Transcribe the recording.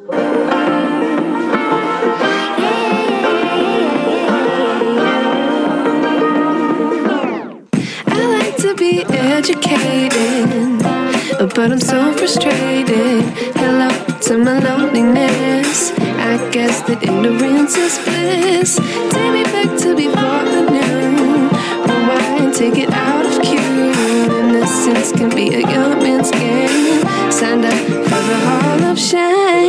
To be educated, but I'm so frustrated. Hello to my loneliness. I guess that ignorance is bliss. Take me back to before I knew. Rewind, take it out of cue. Innocence can be a young man's game. Signed up for the Hall of Shame.